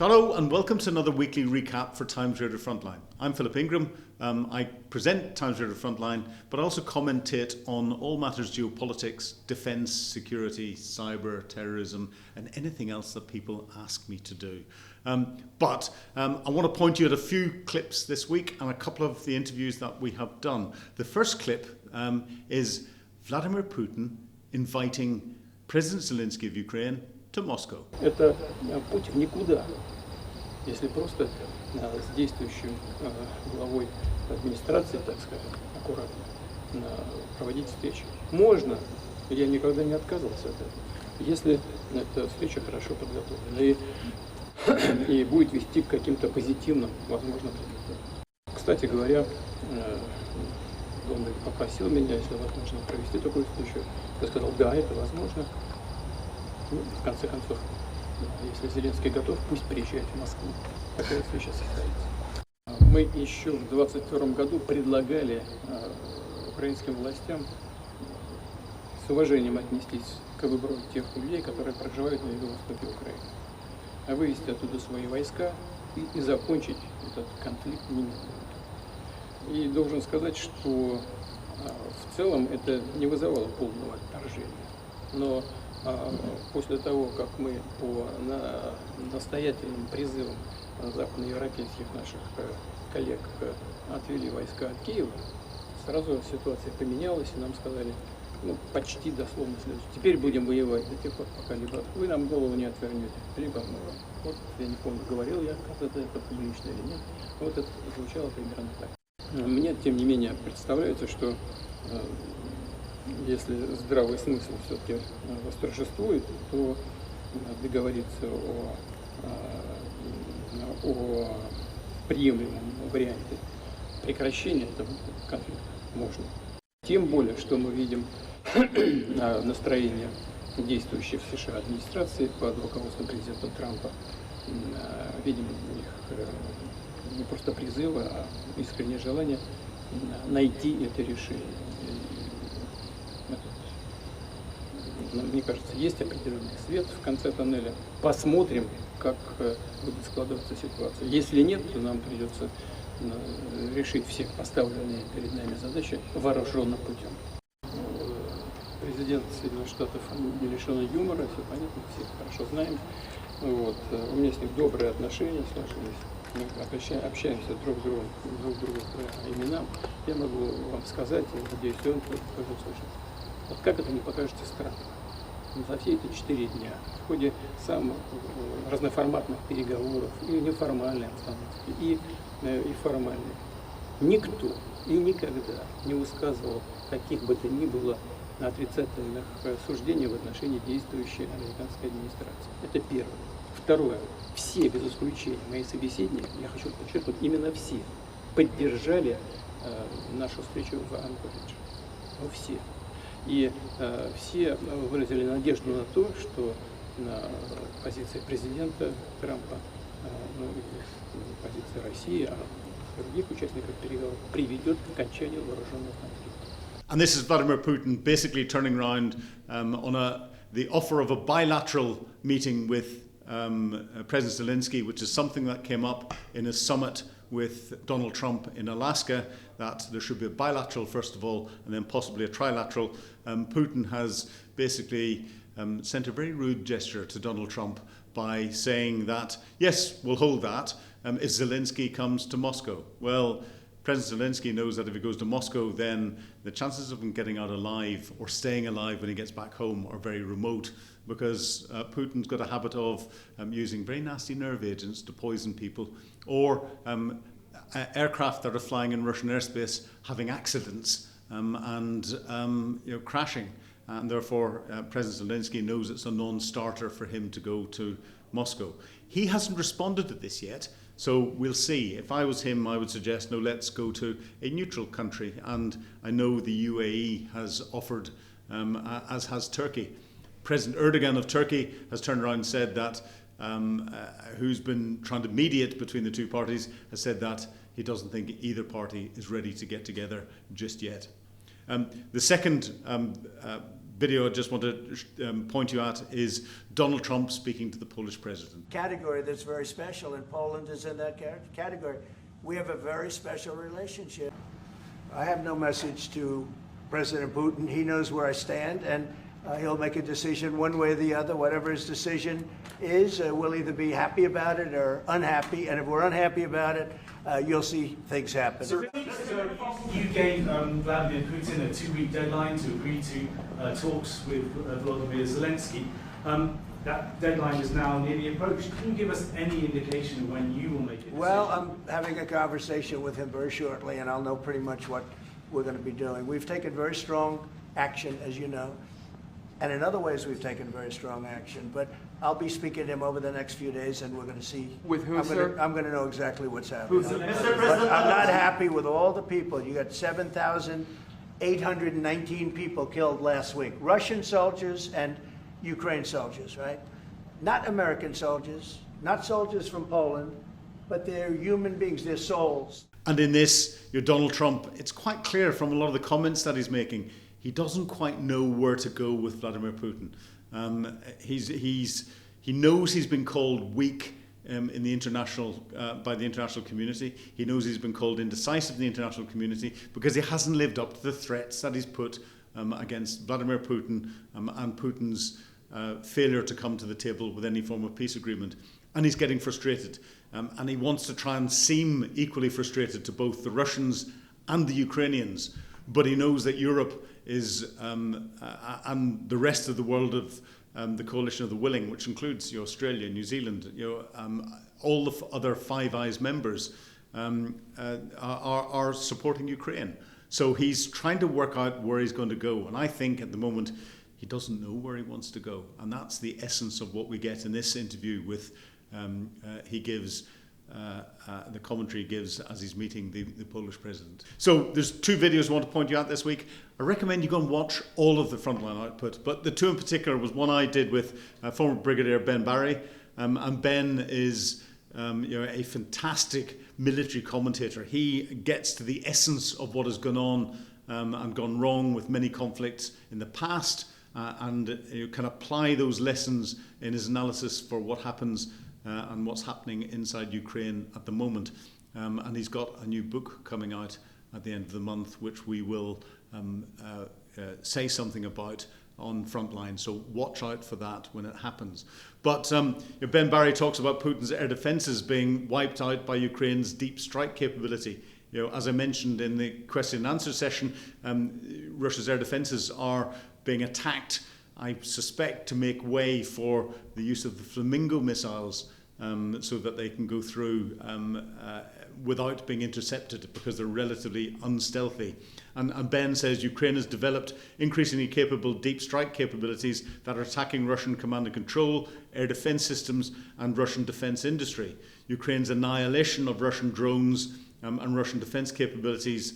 Hello and welcome to another weekly recap for Times Radio Frontline. I'm Philip Ingram. I present Times Radio Frontline, but also commentate on all matters geopolitics, defence, security, cyber, terrorism, and anything else that people ask me to do. But I want to point you at a few clips this week and a couple of the interviews that we have done. The first clip is Vladimir Putin inviting President Zelensky of Ukraine to Moscow. Это путь в никуда, если просто с действующим главой администрации, так скажем, аккуратно проводить встречи. Можно, я никогда не отказывался от этого, если эта встреча хорошо подготовлена и будет вести к каким-то позитивным, возможно, результатам. Кстати говоря, он попросил меня, если возможно, провести такую встречу. Я сказал, да, это возможно. Ну, в конце концов, если Зеленский готов, пусть приезжает в Москву. Такая встреча состоится. Мы еще в 2022 году предлагали украинским властям с уважением отнестись к выбору тех людей, которые проживают на юго-востоке Украины, вывести оттуда свои войска и закончить этот конфликт немедленно. И должен сказать, что в целом это не вызывало полного отторжения. Но после того, как мы по настоятельным призывам западноевропейских наших коллег отвели войска от Киева, сразу ситуация поменялась, и нам сказали, ну, почти дословно следующее. Теперь будем воевать до тех пор, пока либо вы нам голову не отвернете, либо мы вам. Вот, я не помню, говорил я когда-то это публично или нет, вот это звучало примерно так. Мне, тем не менее, представляется, что если здравый смысл все-таки восторжествует, то договориться о приемлемом варианте прекращения этого конфликта можно. Тем более, что мы видим настроение действующей в США администрации под руководством президента Трампа. Видим у них не просто призывы, а искреннее желание найти это решение. Мне кажется, есть определенный свет в конце тоннеля. Посмотрим, как будет складываться ситуация. Если нет, то нам придется решить все поставленные перед нами задачи вооруженным путем. Президент Соединенных Штатов не лишен юмора, все понятно, все хорошо знаем. Вот. У меня с ним добрые отношения сложились. Мы общаемся друг с другом по именам. Я могу вам сказать, и надеюсь, он тоже слышит. Вот как это не покажется странно? За все эти 4 дня в ходе самых разноформатных переговоров и неформальной обстановки, и формальной, никто и никогда не высказывал каких бы то ни было отрицательных суждений в отношении действующей американской администрации. Это первое. Второе. Все, без исключения, мои собеседники, я хочу подчеркнуть, именно все поддержали нашу встречу в Анкоридже. Ну, все. И все выразили надежду на то, что позиция президента Трампа, ну, и позиция России, а других участников переговоров приведет к окончанию вооруженного конфликта. And this is Vladimir Putin basically turning around on the offer of a bilateral meeting with President Zelensky, which is something that came up in a summit with Donald Trump in Alaska, that there should be a bilateral first of all and then possibly a trilateral. Putin has basically sent a very rude gesture to Donald Trump by saying that, yes, we'll hold that if Zelensky comes to Moscow. Well, President Zelensky knows that if he goes to Moscow, then the chances of him getting out alive or staying alive when he gets back home are very remote, because Putin's got a habit of using very nasty nerve agents to poison people, or aircraft that are flying in Russian airspace having accidents and crashing. And therefore, President Zelensky knows it's a non-starter for him to go to Moscow. He hasn't responded to this yet. So we'll see. If I was him, I would suggest, no, let's go to a neutral country. And I know the UAE has offered, as has Turkey. President Erdogan of Turkey has turned around and said that, who's been trying to mediate between the two parties, has said that he doesn't think either party is ready to get together just yet. The second video I just want to point you at is Donald Trump speaking to the Polish president. Category that's very special, and Poland is in that category. We have a very special relationship. I have no message to President Putin. He knows where I stand, and he'll make a decision one way or the other. Whatever his decision is, we'll either be happy about it or unhappy. And if we're unhappy about it, you'll see things happen. So you gave Vladimir Putin a 2-week deadline to agree to talks with Volodymyr Zelensky. That deadline is now nearly approached. Can you give us any indication of when you will make it? Well, I'm having a conversation with him very shortly, and I'll know pretty much what we're going to be doing. We've taken very strong action, as you know, and in other ways we've taken very strong action. But I'll be speaking to him over the next few days, and we're going to see. With who, sir? I'm going to know exactly what's happening. Mr. But I'm not happy with all the people. You got 7,819 people killed last week. Russian soldiers and Ukraine soldiers, right? Not American soldiers, not soldiers from Poland, but they're human beings, they're souls. And in this, Donald Trump, it's quite clear from a lot of the comments that he's making, he doesn't quite know where to go with Vladimir Putin. He knows he's been called weak in the international by the international community. He knows he's been called indecisive in the international community because he hasn't lived up to the threats that he's put against Vladimir Putin and Putin's failure to come to the table with any form of peace agreement. And he's getting frustrated. And he wants to try and seem equally frustrated to both the Russians and the Ukrainians. But he knows that Europe is, and the rest of the world of the coalition of the willing, which includes Australia, New Zealand, all the other Five Eyes members are supporting Ukraine. So he's trying to work out where he's going to go. And I think at the moment, he doesn't know where he wants to go. And that's the essence of what we get in this interview with he gives, the commentary he gives as he's meeting the Polish president. So there's 2 videos I want to point you out this week. I recommend you go and watch all of the Frontline output, but the 2 in particular was one I did with former Brigadier Ben Barry. And Ben is a fantastic military commentator. He gets to the essence of what has gone on and gone wrong with many conflicts in the past, and you can apply those lessons in his analysis for what happens and what's happening inside Ukraine at the moment. And he's got a new book coming out at the end of the month, which we will say something about on Frontline. So watch out for that when it happens. But Ben Barry talks about Putin's air defences being wiped out by Ukraine's deep strike capability. As I mentioned in the question and answer session, Russia's air defences are being attacked, I suspect, to make way for the use of the Flamingo missiles so that they can go through without being intercepted because they're relatively unstealthy. And Ben says Ukraine has developed increasingly capable deep strike capabilities that are attacking Russian command and control, air defense systems and Russian defense industry. Ukraine's annihilation of Russian drones and Russian defense capabilities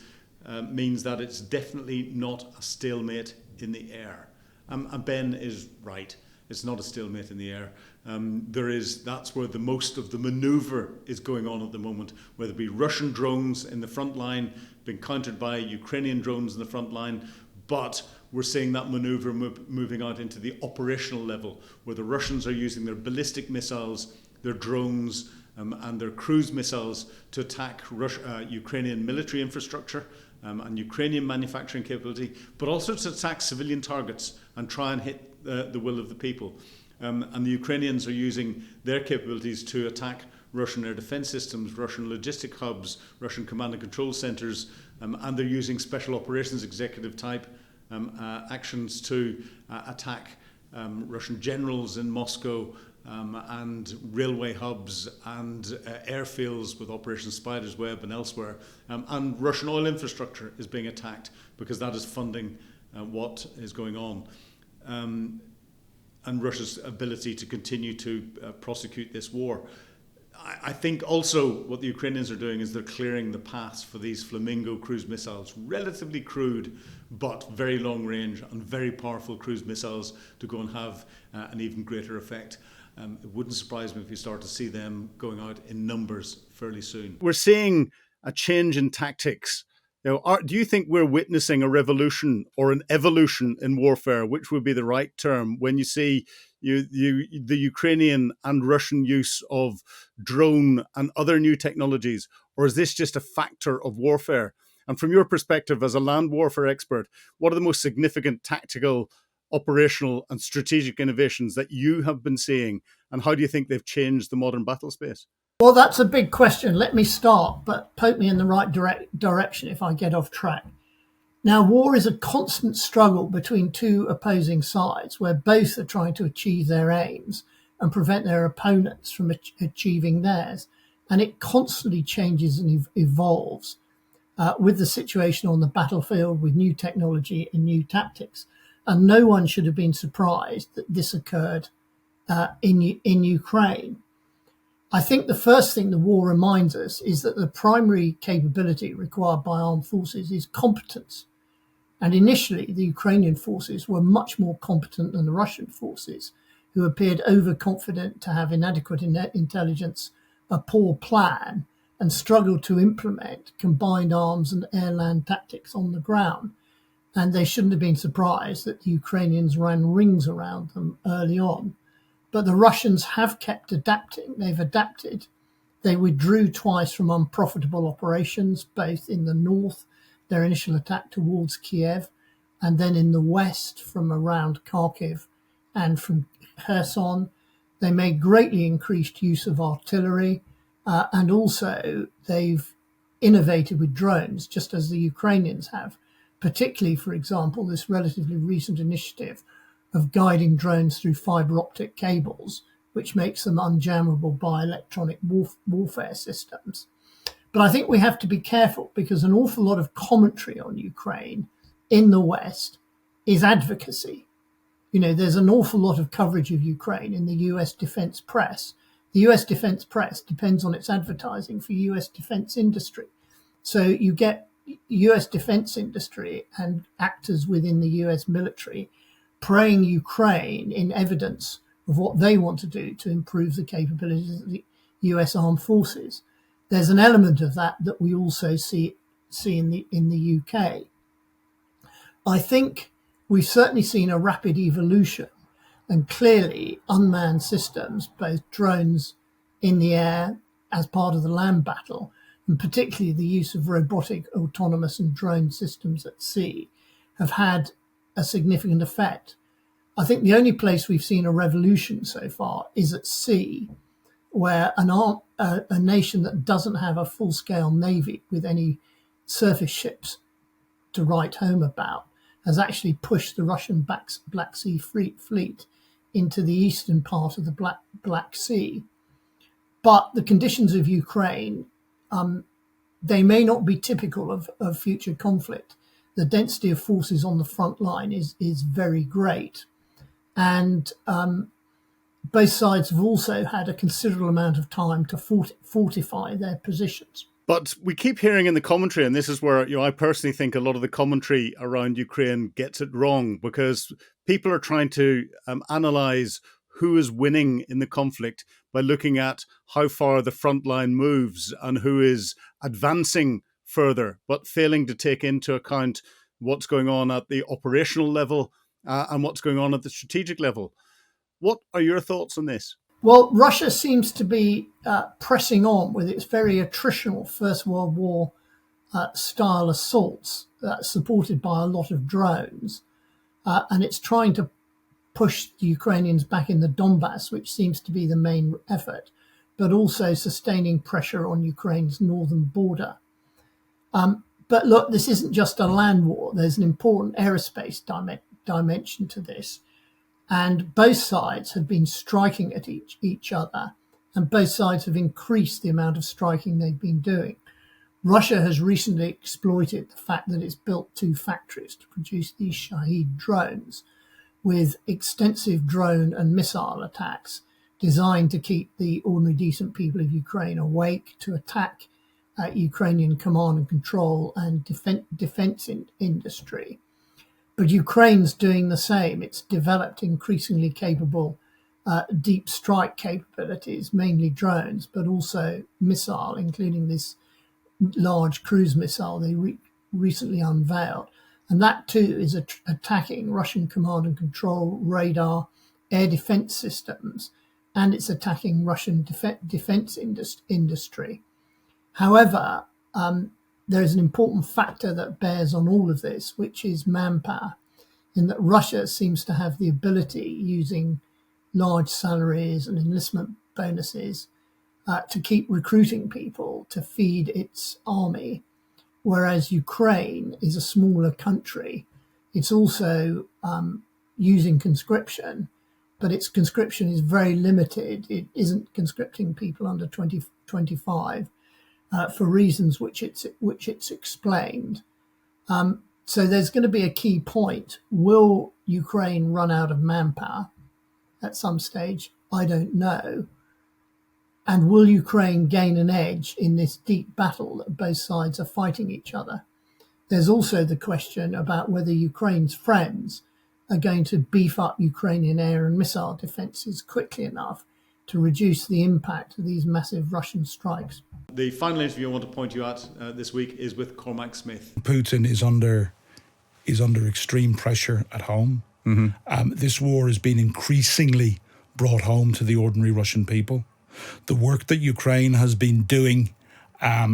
means that it's definitely not a stalemate in the air. And Ben is right. It's not a stalemate in the air. That's where the most of the manoeuvre is going on at the moment, whether it be Russian drones in the front line being countered by Ukrainian drones in the front line, but we're seeing that manoeuvre moving out into the operational level, where the Russians are using their ballistic missiles, their drones, and their cruise missiles to attack Ukrainian military infrastructure and Ukrainian manufacturing capability, but also to attack civilian targets and try and hit the will of the people. And the Ukrainians are using their capabilities to attack Russian air defense systems, Russian logistic hubs, Russian command and control centers, and they're using special operations executive type actions to attack Russian generals in Moscow and railway hubs and airfields with Operation Spider's Web and elsewhere. And Russian oil infrastructure is being attacked because that is funding what is going on. And Russia's ability to continue to prosecute this war. I think also what the Ukrainians are doing is they're clearing the paths for these Flamingo cruise missiles, relatively crude, but very long range and very powerful cruise missiles to go and have an even greater effect. It wouldn't surprise me if we start to see them going out in numbers fairly soon. We're seeing a change in tactics Do you think we're witnessing a revolution or an evolution in warfare, which would be the right term, when you see the Ukrainian and Russian use of drone and other new technologies? Or is this just a factor of warfare? And from your perspective as a land warfare expert, what are the most significant tactical, operational and strategic innovations that you have been seeing? And how do you think they've changed the modern battle space? Well, that's a big question. Let me start, but poke me in the right direction if I get off track. Now, war is a constant struggle between two opposing sides where both are trying to achieve their aims and prevent their opponents from achieving theirs. And it constantly changes and evolves with the situation on the battlefield, with new technology and new tactics. And no one should have been surprised that this occurred in Ukraine. I think the first thing the war reminds us is that the primary capability required by armed forces is competence. And initially, the Ukrainian forces were much more competent than the Russian forces, who appeared overconfident to have inadequate intelligence, a poor plan, and struggled to implement combined arms and air-land tactics on the ground. And they shouldn't have been surprised that the Ukrainians ran rings around them early on. But the Russians have kept adapting. They've adapted. They withdrew twice from unprofitable operations, both in the north, their initial attack towards Kiev, and then in the west from around Kharkiv and from Kherson. They made greatly increased use of artillery, and also they've innovated with drones, just as the Ukrainians have, particularly, for example, this relatively recent initiative of guiding drones through fiber optic cables, which makes them unjammable by electronic warfare systems. But I think we have to be careful because an awful lot of commentary on Ukraine in the West is advocacy. There's an awful lot of coverage of Ukraine in the US defense press. The US defense press depends on its advertising for US defense industry. So you get US defense industry and actors within the US military praying Ukraine in evidence of what they want to do to improve the capabilities of the US armed forces. There's an element of that we also see in the UK. I think we've certainly seen a rapid evolution, and clearly unmanned systems, both drones in the air as part of the land battle, and particularly the use of robotic, autonomous and drone systems at sea, have had a significant effect. I think the only place we've seen a revolution so far is at sea, where a nation that doesn't have a full-scale navy with any surface ships to write home about has actually pushed the Russian Black Sea fleet into the eastern part of the Black Sea. But the conditions of Ukraine, they may not be typical of future conflict. The density of forces on the front line is very great. And both sides have also had a considerable amount of time to fortify their positions. But we keep hearing in the commentary, and this is where I personally think a lot of the commentary around Ukraine gets it wrong, because people are trying to analyse who is winning in the conflict by looking at how far the front line moves and who is advancing further, but failing to take into account what's going on at the operational level and what's going on at the strategic level. What are your thoughts on this? Well, Russia seems to be pressing on with its very attritional First World War style assaults supported by a lot of drones. And it's trying to push the Ukrainians back in the Donbass, which seems to be the main effort, but also sustaining pressure on Ukraine's northern border. But look, this isn't just a land war. There's an important aerospace dimension to this. And both sides have been striking at each other, and both sides have increased the amount of striking they've been doing. Russia has recently exploited the fact that it's built 2 factories to produce these Shahed drones with extensive drone and missile attacks designed to keep the ordinary decent people of Ukraine awake, to attack Ukrainian command and control and defense industry. But Ukraine's doing the same. It's developed increasingly capable deep strike capabilities, mainly drones, but also missile, including this large cruise missile they recently unveiled. And that too is attacking Russian command and control radar, air defense systems, and it's attacking Russian defense industry. However, there is an important factor that bears on all of this, which is manpower, in that Russia seems to have the ability, using large salaries and enlistment bonuses, to keep recruiting people to feed its army, whereas Ukraine is a smaller country. It's also using conscription, but its conscription is very limited. It isn't conscripting people under 25 for reasons which it's explained. So there's going to be a key point. Will Ukraine run out of manpower at some stage? I don't know. And will Ukraine gain an edge in this deep battle that both sides are fighting each other? There's also the question about whether Ukraine's friends are going to beef up Ukrainian air and missile defences quickly enough to reduce the impact of these massive Russian strikes. The final interview I want to point you at this week is with Cormac Smith. Putin is under extreme pressure at home. This war has been increasingly brought home to the ordinary Russian people. The work that Ukraine has been doing on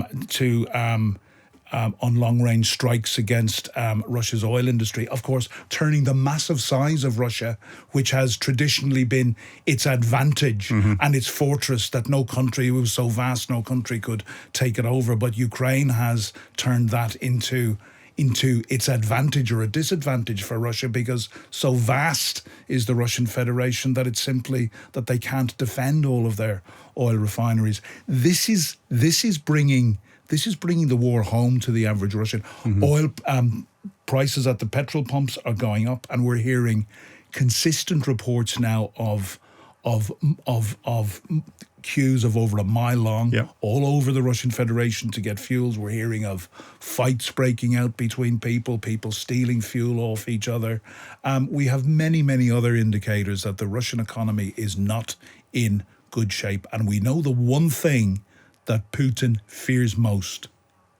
long-range strikes against Russia's oil industry, of course, turning the massive size of Russia, which has traditionally been its advantage and its fortress that no country, it was so vast, no country could take it over. But Ukraine has turned that into its advantage or a disadvantage for Russia, because so vast is the Russian Federation that it's simply that they can't defend all of their oil refineries. This is bringing the war home to the average Russian. Oil prices at the petrol pumps are going up, and we're hearing consistent reports now of queues of over a mile long all over the Russian Federation to get fuels. We're hearing of fights breaking out between people stealing fuel off each other. We have many, many other indicators that the Russian economy is not in good shape. And we know the one thing that Putin fears most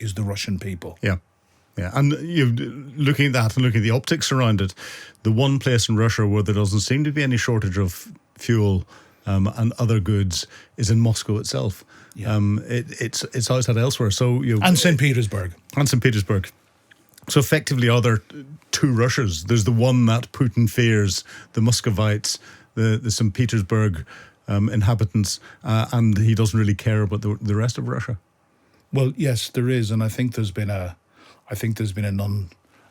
is the Russian people. Yeah. And looking at that and looking at the optics around it, the one place in Russia where there doesn't seem to be any shortage of fuel and other goods is in Moscow itself. It's outside elsewhere. So and St. Petersburg. So effectively, are there two Russias? There's the one that Putin fears, the Muscovites, the St. Petersburg inhabitants, and he doesn't really care about the rest of Russia. Well, yes, there is, and I think there's been an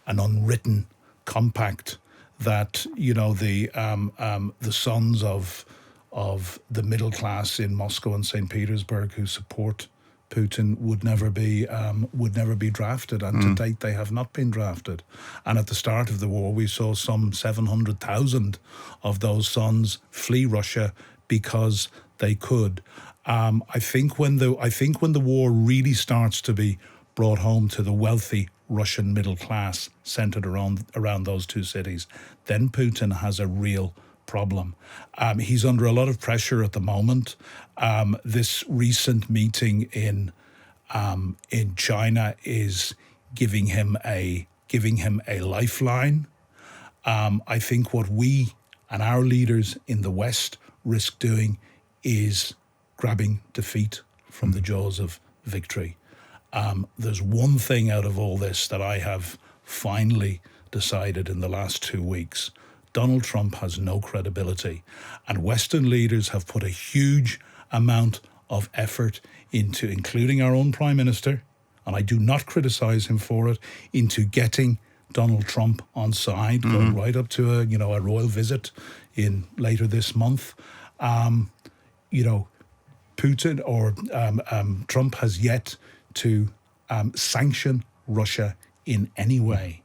unwritten compact that the sons of the middle class in Moscow and St. Petersburg who support Putin would never be drafted, and to date they have not been drafted. And at the start of the war, we saw some 700,000 of those sons flee Russia because they could. I think when the war really starts to be brought home to the wealthy Russian middle class centered around those two cities, then Putin has a real problem. He's under a lot of pressure at the moment. This recent meeting in China is giving him a lifeline. I think what we and our leaders in the West risk doing is grabbing defeat from the jaws of victory. There's one thing out of all this that I have finally decided in the last 2 weeks. Donald Trump has no credibility, and Western leaders have put a huge amount of effort into, including our own Prime Minister, and I do not criticize him for it, into getting Donald Trump on side, going right up to a royal visit in later this month. Putin or Trump has yet to sanction Russia in any way.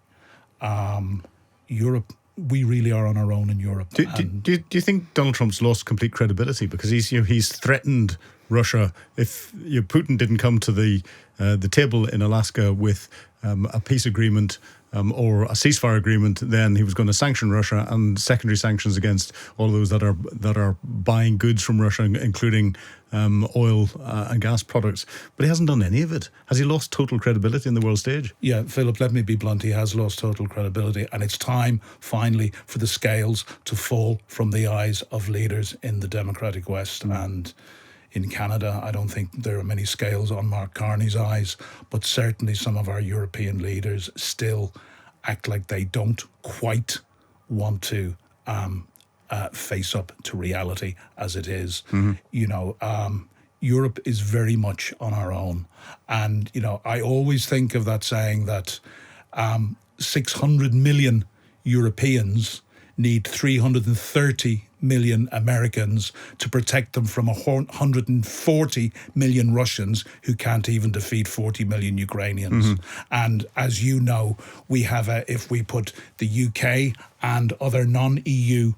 Europe, we really are on our own in Europe. Do you think Donald Trump's lost complete credibility because he's threatened Russia? If Putin didn't come to the table in Alaska with a peace agreement or a ceasefire agreement, then he was going to sanction Russia and secondary sanctions against all those that are buying goods from Russia, including oil and gas products. But he hasn't done any of it. Has he lost total credibility in the world stage? Yeah, Philip, let me be blunt. He has lost total credibility, and it's time, finally, for the scales to fall from the eyes of leaders in the democratic West. And in Canada, I don't think there are many scales on Mark Carney's eyes, but certainly some of our European leaders still act like they don't quite want to face up to reality as it is. Europe is very much on our own. And, I always think of that saying that 600 million Europeans need 330 million Americans to protect them from 140 million Russians who can't even defeat 40 million Ukrainians. And as you know, we have if we put the UK and other non-EU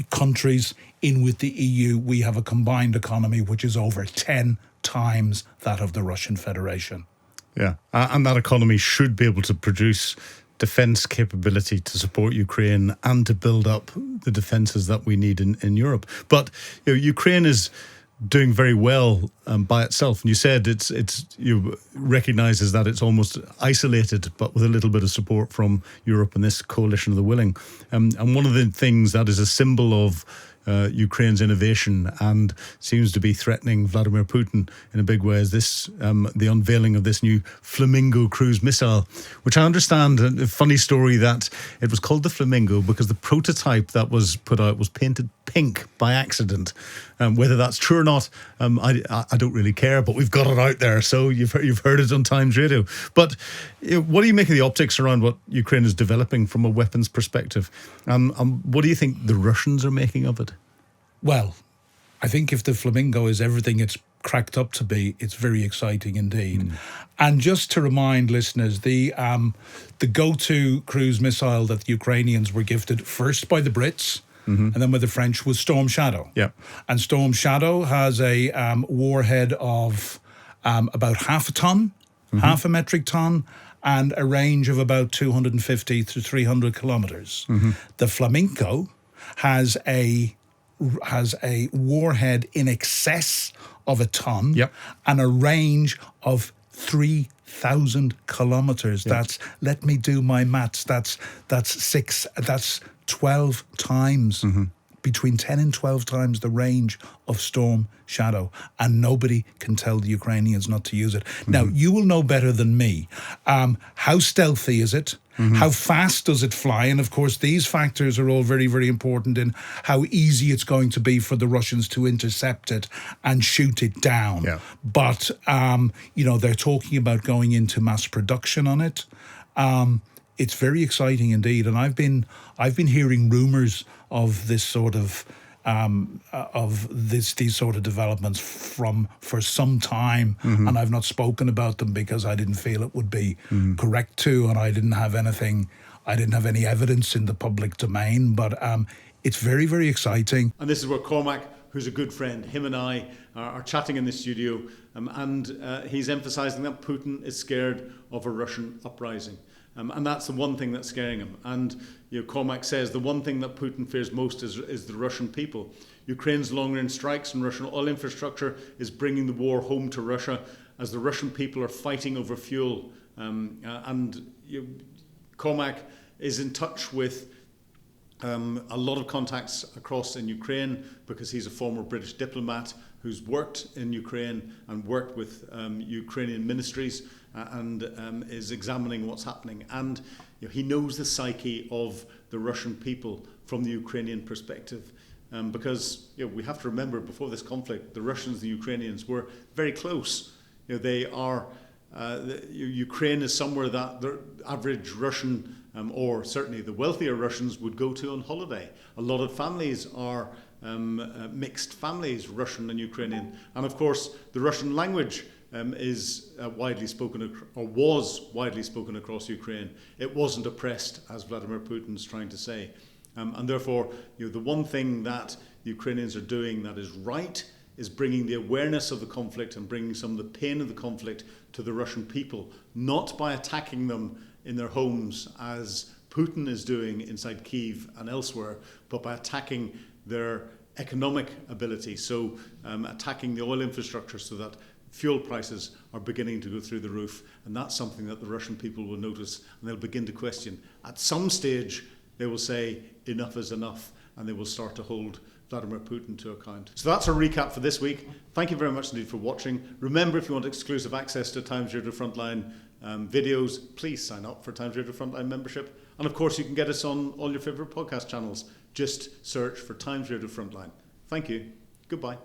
countries in with the EU, we have a combined economy which is over 10 times that of the Russian Federation. Yeah, and that economy should be able to produce defence capability to support Ukraine and to build up the defences that we need in Europe. But Ukraine is doing very well by itself, and you said you recognises that it's almost isolated, but with a little bit of support from Europe and this coalition of the willing. And one of the things that is a symbol of Ukraine's innovation and seems to be threatening Vladimir Putin in a big way is this the unveiling of this new Flamingo cruise missile, which I understand, a funny story, that it was called the Flamingo because the prototype that was put out was painted pink by accident. Whether that's true or not, I don't really care, but we've got it out there, so you've heard it on Times Radio. But what do you make of the optics around what Ukraine is developing from a weapons perspective? What do you think the Russians are making of it? Well, I think if the Flamingo is everything it's cracked up to be, it's very exciting indeed. And just to remind listeners, the go-to cruise missile that the Ukrainians were gifted first by the Brits and then by the French was Storm Shadow. Yeah. And Storm Shadow has a warhead of about half a ton, half a metric ton, and a range of about 250 to 300 kilometers. The Flamingo has a warhead in excess of a ton and a range of 3,000 kilometers. That's, let me do my maths, that's 12 times, between 10 and 12 times the range of Storm Shadow, and nobody can tell the Ukrainians not to use it. Now, you will know better than me. How stealthy is it? How fast does it fly? And of course, these factors are all very, very important in how easy it's going to be for the Russians to intercept it and shoot it down. Yeah. But, they're talking about going into mass production on it. It's very exciting indeed. And I've been hearing rumours of this sort of these sort of developments for some time, and I've not spoken about them because I didn't feel it would be correct to, and I didn't have any evidence in the public domain. But it's very, very exciting. And this is where Cormac, who's a good friend, him and I are chatting in the studio, and he's emphasising that Putin is scared of a Russian uprising. And that's the one thing that's scaring him. And Cormac says the one thing that Putin fears most is the Russian people. Ukraine's long-range strikes and Russian oil infrastructure is bringing the war home to Russia as the Russian people are fighting over fuel. Cormac is in touch with a lot of contacts across in Ukraine because he's a former British diplomat who's worked in Ukraine and worked with Ukrainian ministries and is examining what's happening. And he knows the psyche of the Russian people from the Ukrainian perspective. Because we have to remember, before this conflict, the Russians and the Ukrainians were very close. They are Ukraine is somewhere that the average Russian, or certainly the wealthier Russians, would go to on holiday. A lot of families are mixed families, Russian and Ukrainian. And of course, the Russian language is widely spoken, or was widely spoken across Ukraine. It wasn't oppressed, as Vladimir Putin's trying to say. And therefore, the one thing that the Ukrainians are doing that is right is bringing the awareness of the conflict and bringing some of the pain of the conflict to the Russian people, not by attacking them in their homes as Putin is doing inside Kyiv and elsewhere, but by attacking their economic ability, so attacking the oil infrastructure so that fuel prices are beginning to go through the roof. And that's something that the Russian people will notice, and they'll begin to question. At some stage, they will say enough is enough, and they will start to hold Vladimir Putin to account. So that's our recap for this week. Thank you very much indeed for watching. Remember, if you want exclusive access to Times Radio Frontline videos, please sign up for Times Radio Frontline membership. And of course, you can get us on all your favourite podcast channels. Just search for Times Radio Frontline. Thank you. Goodbye.